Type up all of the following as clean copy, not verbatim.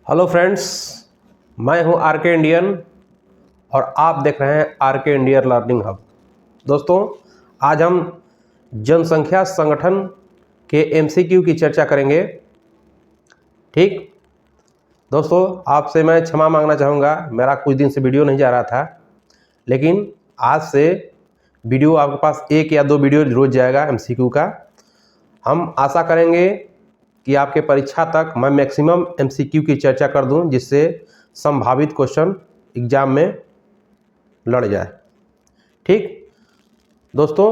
Hello friends, मैं हूं R K Indian और आप देख रहे हैं आरके इंडियन लर्निंग हब। दोस्तों, आज हम जनसंख्या संगठन के एमसीक्यू की चर्चा करेंगे। ठीक दोस्तों, आपसे मैं क्षमा मांगना चाहूँगा, मेरा कुछ दिन से वीडियो नहीं जा रहा था, लेकिन आज से वीडियो आपके पास 1 या 2 वीडियो रोज जाएगा एमसीक्यू का। हम आशा करेंगे कि आपके परीक्षा तक मैं मैक्सिमम एमसीक्यू की चर्चा कर दूं, जिससे संभावित क्वेश्चन एग्जाम में लड़ जाए। ठीक दोस्तों,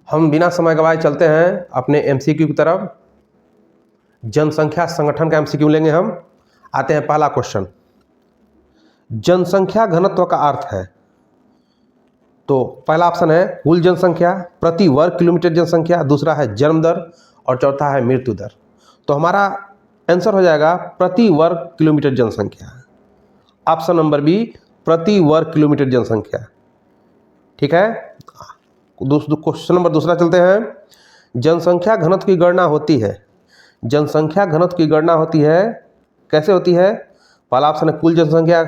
हम बिना समय गवाए चलते हैं अपने एमसीक्यू की तरफ। जनसंख्या संगठन का एमसीक्यू लेंगे हम। आते हैं पहला क्वेश्चन। जनसंख्या घनत्व का अर्थ है, तो पहला ऑप्शन है कुल जनसंख्या, प्रति वर्ग किलोमीटर जनसंख्या, दूसरा है जन्म दर और चौथा है मृत्यु दर। तो हमारा आंसर हो जाएगा प्रति वर्ग किलोमीटर जनसंख्या। ऑप्शन नंबर बी, प्रति वर्ग किलोमीटर जनसंख्या। ठीक है, क्वेश्चन नंबर दूसरा चलते हैं। जनसंख्या घनत्व की गणना होती है। जनसंख्या घनत्व की गणना होती है, कैसे होती है? पहला ऑप्शन है कुल जनसंख्या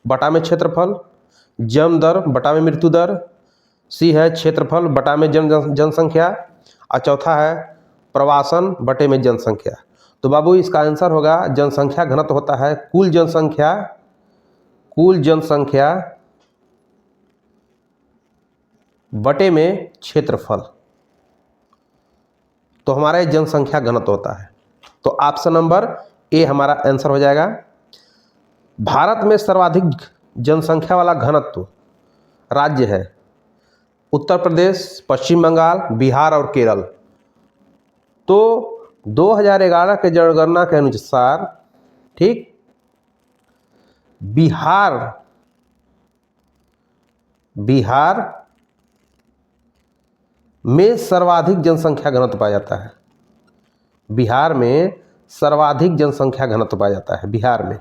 बटा में क्षेत्रफल, जन्म दर बटा में मृत्यु दर, सी है क्षेत्रफल बटा में जनसंख्या और चौथा है प्रवासन बटे में जनसंख्या। तो बाबू इसका आंसर होगा जनसंख्या घनत्व होता है कुल जनसंख्या बटे में क्षेत्रफल। तो हमारा जनसंख्या घनत्व होता है। तो ऑप्शन नंबर ए हमारा आंसर हो जाएगा। भारत में सर्वाधिक जनसंख्या वाला घनत्व राज्य है उत्तर प्रदेश, पश्चिम बंगाल, बिहार और केरल। तो 2011 के जनगणना के अनुसार, ठीक, बिहार में सर्वाधिक जनसंख्या घनत्व पाया जाता है। बिहार में सर्वाधिक जनसंख्या घनत्व पाया जाता है बिहार में।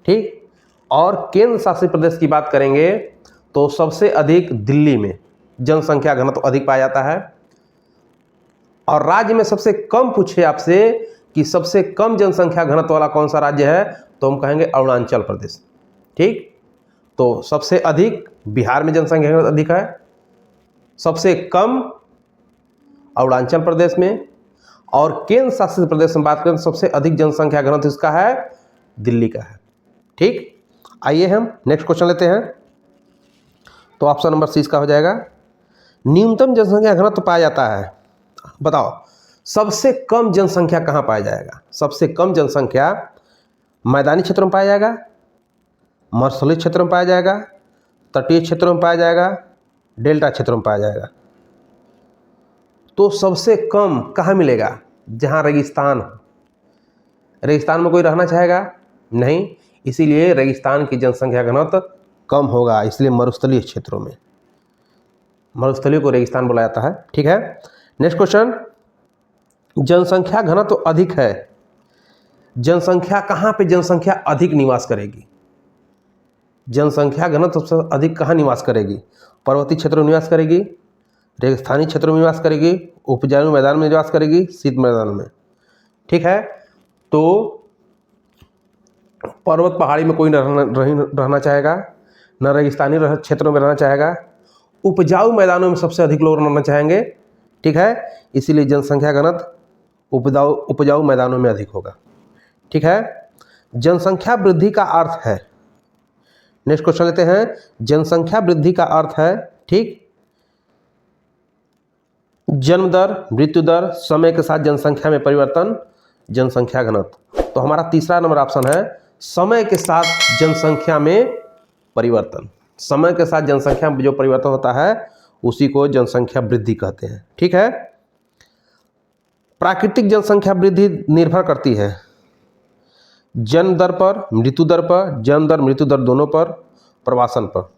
ठीक, और केंद्र शासित प्रदेश की बात करेंगे तो सबसे अधिक दिल्ली में जनसंख्या घनत्व अधिक पाया जाता है। और राज्य में सबसे कम पूछे आपसे कि सबसे कम जनसंख्या घनत्व वाला कौन सा राज्य है, तो हम कहेंगे अरुणाचल प्रदेश। ठीक, तो सबसे अधिक बिहार में जनसंख्या घनत्व अधिक है, सबसे कम अरुणाचल प्रदेश में, और केंद्र शासित प्रदेश में बात करें तो सबसे अधिक जनसंख्या घनत्व इसका है दिल्ली का है। ठीक, आइए हम नेक्स्ट क्वेश्चन लेते हैं। तो ऑप्शन नंबर सी इसका हो जाएगा। न्यूनतम जनसंख्या घनत्व पाया जाता है, बताओ सबसे कम जनसंख्या कहाँ पाया जाएगा? सबसे कम जनसंख्या मैदानी क्षेत्रों में पाया जाएगा, मरुस्थलीय क्षेत्रों में पाया जाएगा, तटीय क्षेत्रों में पाया जाएगा, डेल्टा क्षेत्रों में पाया जाएगा। तो सबसे कम कहाँ मिलेगा? जहाँ रेगिस्तान हो। रेगिस्तान में कोई रहना चाहेगा नहीं, इसीलिए रेगिस्तान की जनसंख्या घनत्व कम होगा, इसलिए मरुस्थलीय क्षेत्रों में। मरुस्थलीय को रेगिस्तान बोला जाता है। ठीक है, नेक्स्ट क्वेश्चन। जनसंख्या घनत्व अधिक है, जनसंख्या कहाँ पे जनसंख्या अधिक निवास करेगी? जनसंख्या घनत्व सबसे अधिक कहाँ निवास करेगी? पर्वतीय क्षेत्रों में निवास करेगी, रेगिस्तानी क्षेत्रों में निवास करेगी, उपजाऊ मैदान में निवास करेगी, शीत मैदान में। ठीक है, तो पर्वत पहाड़ी में कोई रहना चाहेगा, न रेगिस्तानी क्षेत्रों में रहना चाहेगा, उपजाऊ मैदानों में सबसे अधिक लोग रहना चाहेंगे। ठीक है, इसीलिए जनसंख्या घनत्व उपजाऊ मैदानों में अधिक होगा। ठीक है, जनसंख्या वृद्धि का अर्थ है। नेक्स्ट क्वेश्चन लेते हैं। जनसंख्या वृद्धि का अर्थ है, ठीक, जन्म दर, मृत्यु दर, समय के साथ जनसंख्या में परिवर्तन, जनसंख्या घनत्व। तो हमारा तीसरा नंबर ऑप्शन है समय के साथ जनसंख्या में परिवर्तन। समय के साथ जनसंख्या में जो परिवर्तन होता है उसी को जनसंख्या वृद्धि कहते हैं। ठीक है, प्राकृतिक जनसंख्या वृद्धि निर्भर करती है जन्म दर पर, मृत्यु दर पर, जन्म दर मृत्यु दर दोनों पर, प्रवासन पर।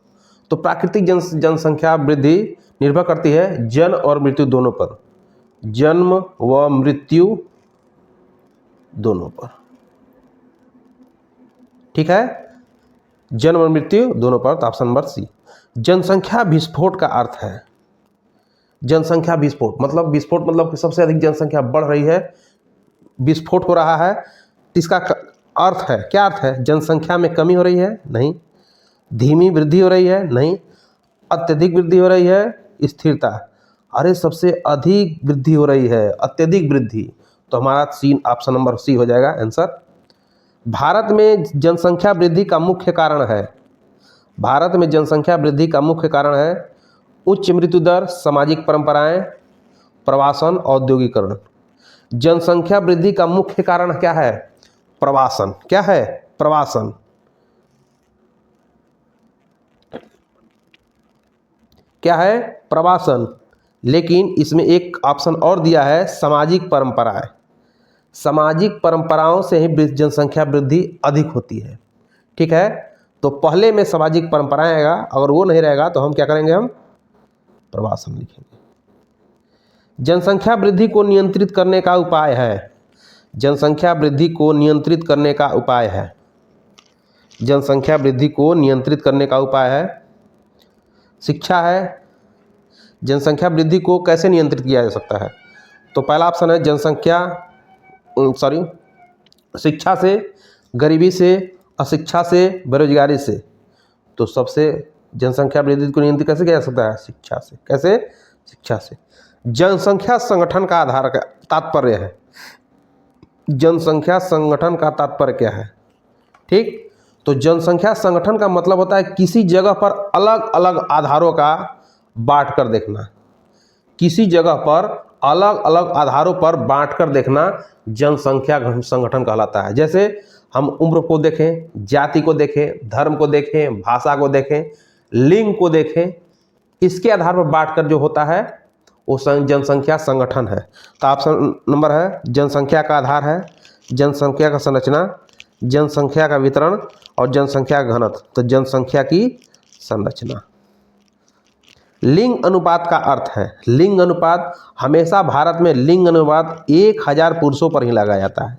तो प्राकृतिक जनसंख्या वृद्धि निर्भर करती है जन्म और मृत्यु दोनों पर, जन्म व मृत्यु दोनों पर। ठीक है, जन्म और मृत्यु दोनों पर। तो ऑप्शन नंबर सी। जनसंख्या विस्फोट का अर्थ है। जनसंख्या विस्फोट मतलब कि सबसे अधिक जनसंख्या बढ़ रही है विस्फोट हो रहा है, इसका अर्थ है, क्या अर्थ है? जनसंख्या में कमी हो रही है? नहीं। धीमी वृद्धि हो रही है? नहीं। अत्यधिक वृद्धि हो रही है? स्थिरता। अरे सबसे अधिक वृद्धि हो रही है, अत्यधिक वृद्धि, तो हमारा सी, ऑप्शन नंबर सी हो जाएगा आंसर। भारत में जनसंख्या वृद्धि का मुख्य कारण है, भारत में जनसंख्या वृद्धि का मुख्य कारण है उच्च मृत्यु दर, सामाजिक परंपराएं, प्रवासन, औद्योगिकरण। जनसंख्या वृद्धि का मुख्य कारण क्या है? प्रवासन। क्या है? प्रवासन। क्या है? प्रवासन। लेकिन इसमें एक ऑप्शन और दिया है, सामाजिक परंपराएं। सामाजिक परंपराओं से ही जनसंख्या वृद्धि अधिक होती है। ठीक है, तो पहले में सामाजिक परंपराएं आएगा, अगर वो नहीं रहेगा तो हम क्या करेंगे? हम प्रवासन लिखेंगे। जनसंख्या वृद्धि को नियंत्रित करने का उपाय है, जनसंख्या वृद्धि को नियंत्रित करने का उपाय है, जनसंख्या वृद्धि को नियंत्रित करने का उपाय है शिक्षा है। जनसंख्या वृद्धि को कैसे नियंत्रित किया जा सकता है? तो पहला ऑप्शन है शिक्षा से, गरीबी से, अशिक्षा से, बेरोजगारी से। तो सबसे जनसंख्या वृद्धि को नियंत्रित कैसे किया जा सकता है? शिक्षा से। कैसे? शिक्षा से। जनसंख्या संगठन का आधार का तात्पर्य है, जनसंख्या संगठन का तात्पर्य क्या है? ठीक, तो जनसंख्या संगठन का मतलब होता है किसी जगह पर अलग अलग आधारों का बांट कर देखना, किसी जगह पर अलग अलग आधारों पर बांट कर देखना जनसंख्या संगठन कहलाता है। जैसे हम उम्र को देखें, जाति को देखें, धर्म को देखें, भाषा को देखें, लिंग को देखें, इसके आधार पर बांट कर जो होता है वो जनसंख्या संगठन है। तो ऑप्शन नंबर है, जनसंख्या का आधार है, जनसंख्या का संरचना, जनसंख्या का वितरण और जनसंख्या का घनत्व। तो जनसंख्या की संरचना। लिंग अनुपात का अर्थ है, लिंग अनुपात हमेशा भारत में लिंग अनुपात 1000 पुरुषों पर ही लगाया जाता है।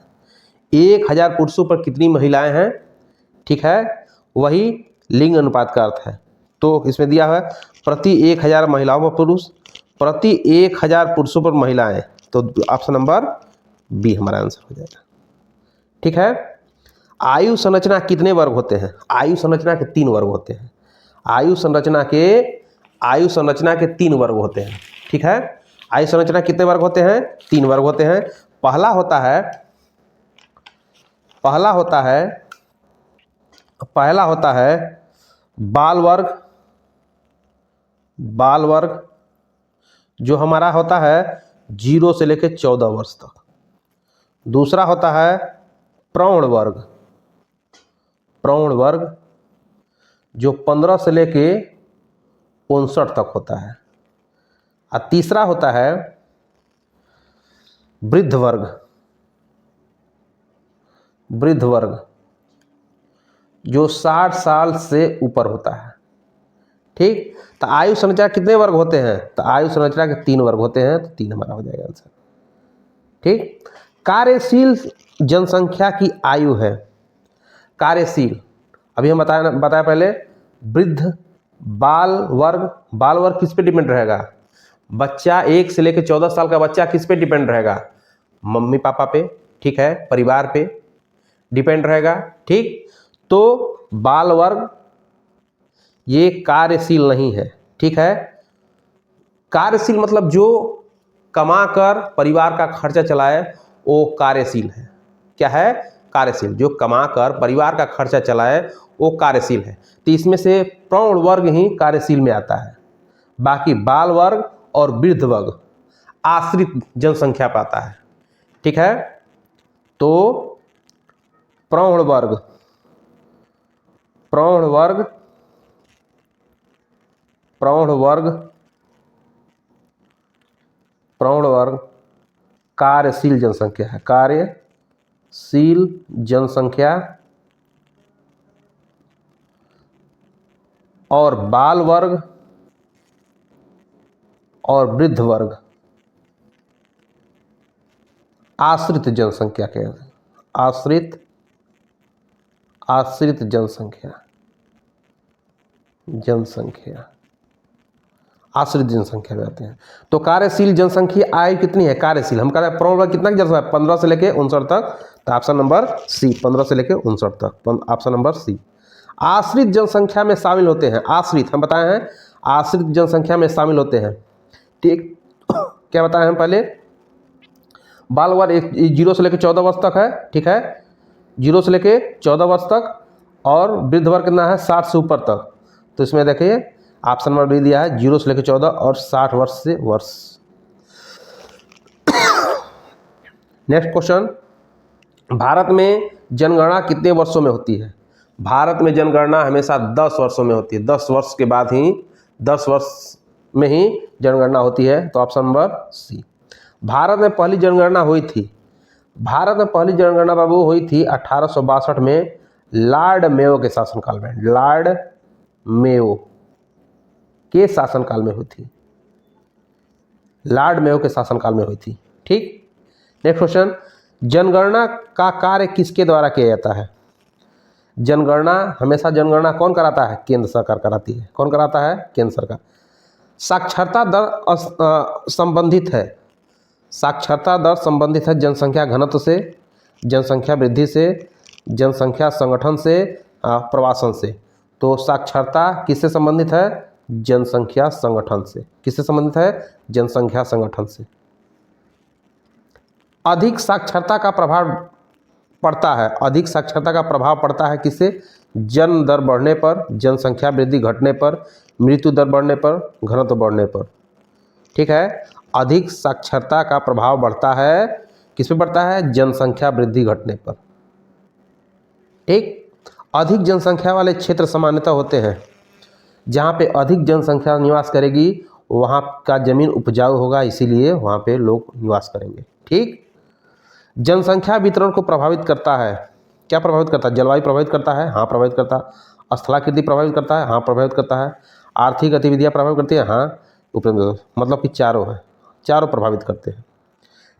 1000 पुरुषों पर कितनी महिलाएं हैं? ठीक है, वही लिंग अनुपात का अर्थ है। तो इसमें दिया है प्रति 1000 महिलाओं पर पुरुष, प्रति 1000 पुरुषों पर महिलाएं। तो ऑप्शन नंबर बी हमारा आंसर हो जाएगा। ठीक है, आयु संरचना कितने वर्ग होते हैं? आयु संरचना के 3 वर्ग होते हैं। आयु संरचना के 3 वर्ग होते हैं। ठीक है, आयु संरचना कितने वर्ग होते हैं? 3 वर्ग होते हैं। पहला होता है बाल वर्ग, जो हमारा होता है 0 से लेकर 14 वर्ष तक। दूसरा होता है प्रौढ़ वर्ग, जो 15 से लेके 59 तक होता है। और तीसरा होता है वृद्ध वर्ग, जो 60 साल से ऊपर होता है। ठीक, तो आयु संरचना कितने वर्ग होते हैं? तो आयु संरचना के 3 वर्ग होते हैं। तो 3 हमारा हो जाएगा आंसर। ठीक, कार्यशील जनसंख्या की आयु है, कार्यशील, अभी हम बताया पहले, वृद्ध, बाल वर्ग किस पे डिपेंड रहेगा? बच्चा 1 से लेकर 14 साल का बच्चा किस पे डिपेंड रहेगा? मम्मी पापा पे। ठीक है, परिवार पे डिपेंड रहेगा। ठीक, तो बाल वर्ग ये कार्यशील नहीं है। ठीक है, कार्यशील मतलब जो कमाकर परिवार का खर्चा चलाए वो कार्यशील है। क्या है? कार्यशील, जो कमाकर परिवार का खर्चा चलाए वो कार्यशील है। तो इसमें से प्रौढ़ वर्ग ही कार्यशील में आता है, बाकी बाल वर्ग और वृद्ध वर्ग आश्रित जनसंख्या पाता है। ठीक है, तो प्रौढ़ वर्ग कार्यशील जनसंख्या है, कार्यशील जनसंख्या। और बाल वर्ग और वृद्ध वर्ग आश्रित जनसंख्या के, आश्रित जनसंख्या। आश्रित जनसंख्या में आते हैं। तो कार्यशील जनसंख्या आयु कितनी है, कार्यशील हम कह रहे हैं प्रमुख कितना जनसंख्या 15 से लेके 59 तक, तो ऑप्शन नंबर सी 15 से लेके 59 तक, ऑप्शन नंबर सी। आश्रित जनसंख्या में शामिल होते हैं, आश्रित हम बताए हैं आश्रित जनसंख्या में शामिल होते हैं, ठीक क्या बताए हम पहले, बाल वर्ग 0 से लेकर 14 वर्ष तक है, ठीक है 0 से लेकर 14 वर्ष तक, और वृद्ध वर्ग कितना है 60 से ऊपर तक। तो इसमें देखिए ऑप्शन नंबर बी दिया है 0 से लेकर 14 और 60 वर्ष से वर्ष। नेक्स्ट क्वेश्चन, भारत में जनगणना कितने वर्षों में होती है? भारत में जनगणना हमेशा 10 वर्षों में होती है, 10 वर्ष के बाद ही 10 वर्ष में ही जनगणना होती है, तो ऑप्शन नंबर सी। भारत में पहली जनगणना हुई थी, भारत में पहली जनगणना बाबू हुई थी 1862 में लॉर्ड मेयो के शासनकाल में, लॉर्ड मेयो के शासनकाल में हुई थी, लॉर्ड मेयो के शासनकाल में हुई थी, ठीक। नेक्स्ट क्वेश्चन, जनगणना का कार्य किसके द्वारा किया जाता है? जनगणना हमेशा जनगणना कौन कराता है? केंद्र सरकार कराती है। कौन कराता है? केंद्र सरकार। साक्षरता दर संबंधित है, साक्षरता दर संबंधित है जनसंख्या घनत्व से, जनसंख्या वृद्धि से, जनसंख्या संगठन से, प्रवासन से। तो साक्षरता किससे संबंधित है? जनसंख्या संगठन से। किससे संबंधित है? जनसंख्या संगठन से। अधिक साक्षरता का प्रभाव पड़ता है, अधिक साक्षरता का प्रभाव पड़ता है किससे? जन्म दर बढ़ने पर, जनसंख्या वृद्धि घटने पर, मृत्यु दर बढ़ने पर, घनत्व बढ़ने पर, ठीक है। अधिक साक्षरता का प्रभाव बढ़ता है किस पे बढ़ता है? जनसंख्या वृद्धि घटने पर, ठीक। अधिक जनसंख्या वाले क्षेत्र सामान्यतः होते हैं, जहाँ पे अधिक जनसंख्या निवास करेगी वहाँ का जमीन उपजाऊ होगा, इसीलिए वहाँ पे लोग निवास करेंगे, ठीक। जनसंख्या वितरण को प्रभावित करता है, क्या प्रभावित करता है? जलवायु प्रभावित करता है, हाँ प्रभावित करता है। स्थलाकृति प्रभावित करता है, हाँ प्रभावित करता है। आर्थिक गतिविधियाँ प्रभावित करती है, हाँ मतलब कि चारों है, चारों प्रभावित करते हैं,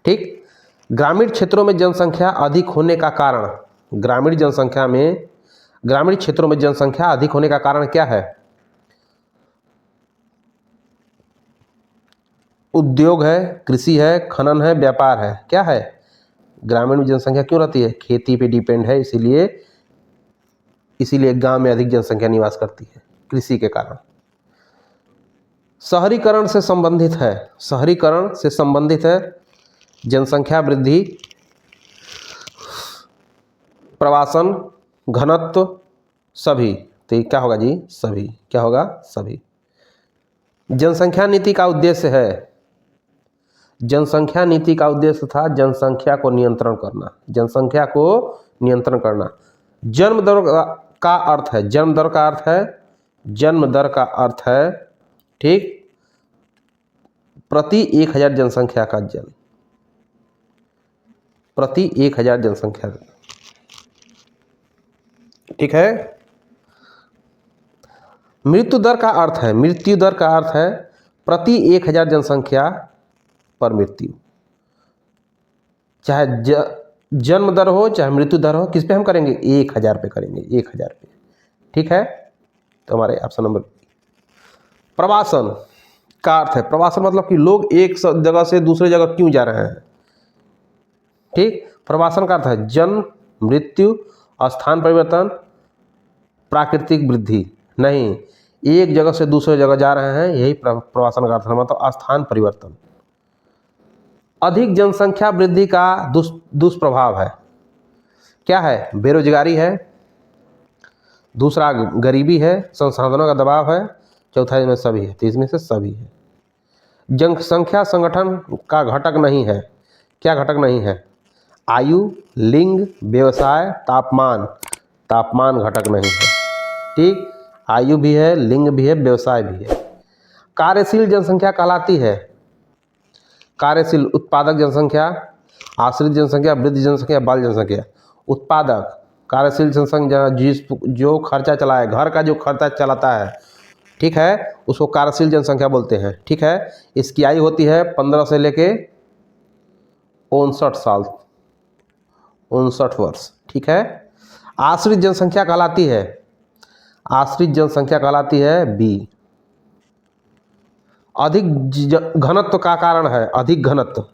ठीक। ग्रामीण क्षेत्रों में जनसंख्या अधिक होने का कारण, ग्रामीण क्षेत्रों में जनसंख्या अधिक होने का कारण क्या है? उद्योग है, कृषि है, खनन है, व्यापार है, क्या है? ग्रामीण में जनसंख्या क्यों रहती है? खेती पे डिपेंड है, इसीलिए गांव में अधिक जनसंख्या निवास करती है, कृषि के कारण। शहरीकरण से संबंधित है, शहरीकरण से संबंधित है जनसंख्या वृद्धि, प्रवासन, घनत्व, सभी। तो ये क्या होगा जी? सभी। क्या होगा? सभी। जनसंख्या नीति का उद्देश्य है, जनसंख्या नीति का उद्देश्य था जनसंख्या को नियंत्रण करना, जनसंख्या को नियंत्रण करना। जन्म दर का अर्थ है, जन्म दर का अर्थ है, जन्म दर का अर्थ है, ठीक, प्रति 1000 जनसंख्या का जन्म, प्रति 1000 जनसंख्या, ठीक है। मृत्यु दर का अर्थ है, मृत्यु दर का अर्थ है प्रति 1000 जनसंख्या पर मृत्यु। चाहे जन्म दर हो चाहे मृत्यु दर हो, किस पे हम करेंगे? 1000 पे करेंगे, 1000 पे, ठीक है। तो हमारे ऑप्शन नंबर। प्रवासन का अर्थ है, प्रवासन मतलब कि लोग एक जगह से दूसरे जगह क्यों जा रहे हैं, ठीक। प्रवासन का अर्थ है जन्म, मृत्यु, स्थान परिवर्तन, प्राकृतिक वृद्धि, नहीं, एक जगह से दूसरे जगह जा रहे हैं, यही प्रवासन का अर्थ है, मतलब स्थान परिवर्तन। अधिक जनसंख्या वृद्धि का दुष्प्रभाव है, क्या है? बेरोजगारी है, दूसरा गरीबी है, संसाधनों का दबाव है, चौथा इसमें सभी है, तो इसमें से सभी है। जनसंख्या संगठन का घटक नहीं है, क्या घटक नहीं है? आयु, लिंग, व्यवसाय, तापमान, तापमान घटक नहीं है, ठीक। आयु भी है, लिंग भी है, व्यवसाय भी है। कार्यशील जनसंख्या कहलाती है, कार्यशील उत्पादक जनसंख्या, आश्रित जनसंख्या, वृद्ध जनसंख्या, बाल जनसंख्या। उत्पादक कार्यशील जनसंख्या जो खर्चा चलाए, घर का जो खर्चा चलाता है, ठीक है, उसको कार्यशील जनसंख्या बोलते हैं, ठीक है। इसकी आयु होती है 15 से लेके 59 साल, 59 वर्ष, ठीक है। आश्रित जनसंख्या कहलाती है, आश्रित जनसंख्या कहलाती है बी, अधिक घनत्व का कारण है, अधिक घनत्व,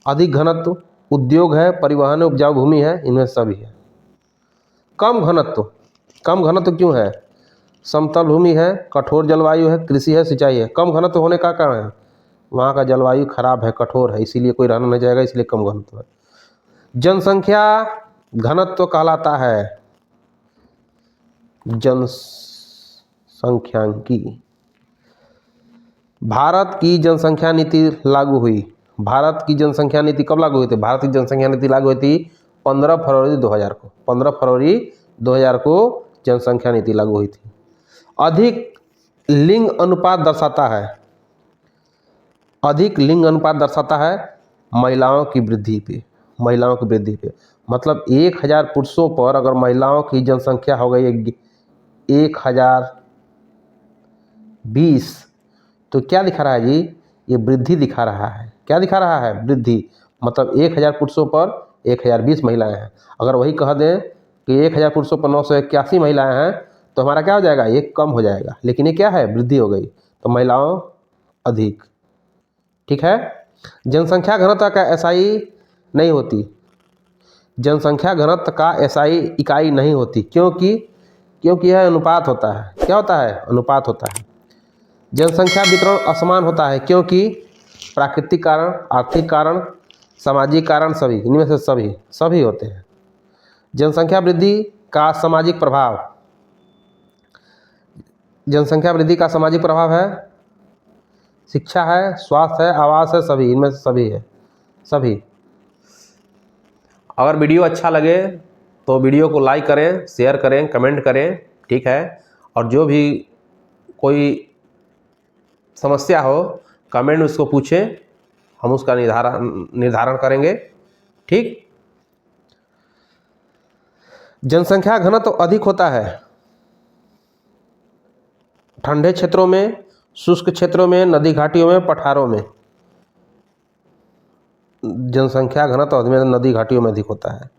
अधिक घनत्व उद्योग है, परिवहन है, उपजाऊ भूमि है, इनमें सभी है। कम घनत्व, कम घनत्व क्यों है? समतल भूमि है, कठोर जलवायु है, कृषि है, सिंचाई है। कम घनत्व होने का कारण है वहाँ का जलवायु खराब है, कठोर है, इसीलिए कोई रहना नहीं जाएगा, इसलिए कम घनत्व है। जनसंख्या घनत्व कहलाता है जनसंख्यांकी। भारत की जनसंख्या नीति लागू हुई। भारत की जनसंख्या नीति कब लागू हुई थी? भारत की जनसंख्या नीति लागू हुई थी 15 फरवरी 2000 को। 15 फरवरी 2000 को जनसंख्या नीति लागू हुई थी। अधिक लिंग अनुपात दर्शाता है, अधिक लिंग अनुपात दर्शाता है महिलाओं की वृद्धि पे, महिलाओं की वृद्धि पे। मतलब 1000 पुरुषों पर अगर महिलाओं की जनसंख्या हो गई 1020, तो क्या दिखा रहा है जी? ये वृद्धि दिखा रहा है। क्या दिखा रहा है? वृद्धि। मतलब 1000 पुरुषों पर 1020 महिलाएं हैं। अगर वही कह दें कि 1000 पुरुषों पर 981 महिलाएं हैं, तो हमारा क्या हो जाएगा? ये कम हो जाएगा। लेकिन ये क्या है? वृद्धि हो गई, तो महिलाओं अधिक। ठीक है। जनसंख्या घनत्व का एसआई नहीं होती, जनसंख्या घनत्व का एसआई इकाई नहीं होती। क्योंकि यह अनुपात होता है। क्या होता है? अनुपात होता है। जनसंख्या वितरण असमान होता है क्योंकि प्राकृतिक कारण, आर्थिक कारण, सामाजिक कारण, सभी, इनमें से सभी होते हैं। जनसंख्या वृद्धि का सामाजिक प्रभाव, जनसंख्या वृद्धि का सामाजिक प्रभाव है शिक्षा है, स्वास्थ्य है, आवास है, सभी, इनमें से सभी है, सभी। अगर वीडियो अच्छा लगे तो वीडियो को लाइक करें, शेयर करें, कमेंट करें। ठीक है। और जो भी कोई समस्या हो कमेंट में उसको पूछें, हम उसका निर्धारण करेंगे। ठीक। जनसंख्या घनत्व तो अधिक होता है ठंडे क्षेत्रों में, शुष्क क्षेत्रों में, नदी घाटियों में, पठारों में। जनसंख्या घनत्व तो नदी घाटियों में अधिक होता है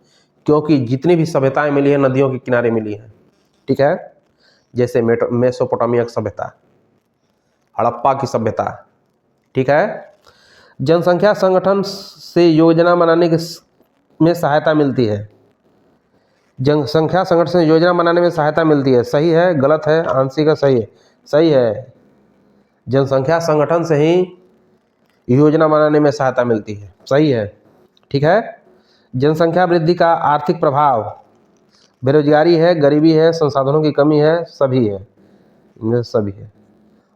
क्योंकि जितनी भी सभ्यताएं मिली है नदियों के किनारे मिली हैं। ठीक है। जैसे मेसोपोटामिया की सभ्यता, हड़प्पा की सभ्यता। ठीक है। जनसंख्या संगठन से योजना बनाने में सहायता मिलती है। जनसंख्या संगठन से योजना बनाने में सहायता मिलती है। सही है, गलत है, आंशिक है, सही है? सही है। जनसंख्या संगठन से ही योजना बनाने में सहायता मिलती है। सही है। ठीक है। जनसंख्या वृद्धि का आर्थिक प्रभाव, बेरोजगारी है, गरीबी है, संसाधनों की कमी है, सभी है, इनमें सभी है।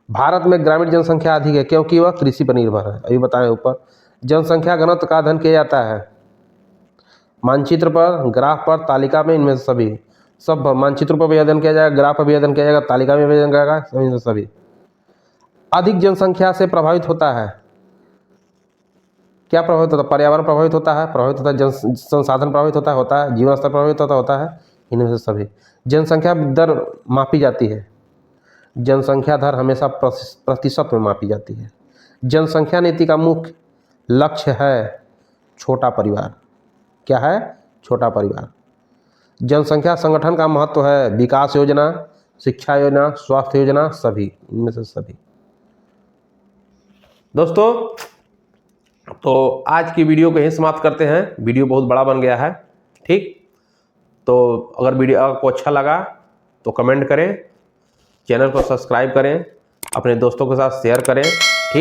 भारत में ग्रामीण जनसंख्या अधिक है क्योंकि वह कृषि पर निर्भर है, अभी बताएं ऊपर। जनसंख्या घनत्व का अध्ययन किया जाता है मानचित्र पर, ग्राफ पर, तालिका में, इनमें से सभी। सब मानचित्र पर भी अध्ययन किया जाएगा, ग्राफ पर भी अध्ययन किया जाएगा, तालिका में भी अध्ययन किया जाएगा, सभी। अधिक जनसंख्या से प्रभावित होता है, क्या प्रभावित होता है? पर्यावरण प्रभावित होता है, जन संसाधन प्रभावित होता है, जीवन स्तर प्रभावित होता है, इनमें से सभी। जनसंख्या दर मापी जाती है, जनसंख्या दर हमेशा प्रतिशत में मापी जाती है। जनसंख्या नीति का मुख्य लक्ष्य है छोटा परिवार। क्या है? छोटा परिवार। जनसंख्या संगठन का महत्व है विकास योजना, शिक्षा योजना, स्वास्थ्य योजना, सभी, इनमें से सभी। दोस्तों, तो आज की वीडियो को यहीं समाप्त करते हैं। वीडियो बहुत बड़ा बन गया है। ठीक। तो अगर वीडियो आपको अच्छा लगा तो कमेंट करें, चैनल को सब्सक्राइब करें, अपने दोस्तों के साथ शेयर करें।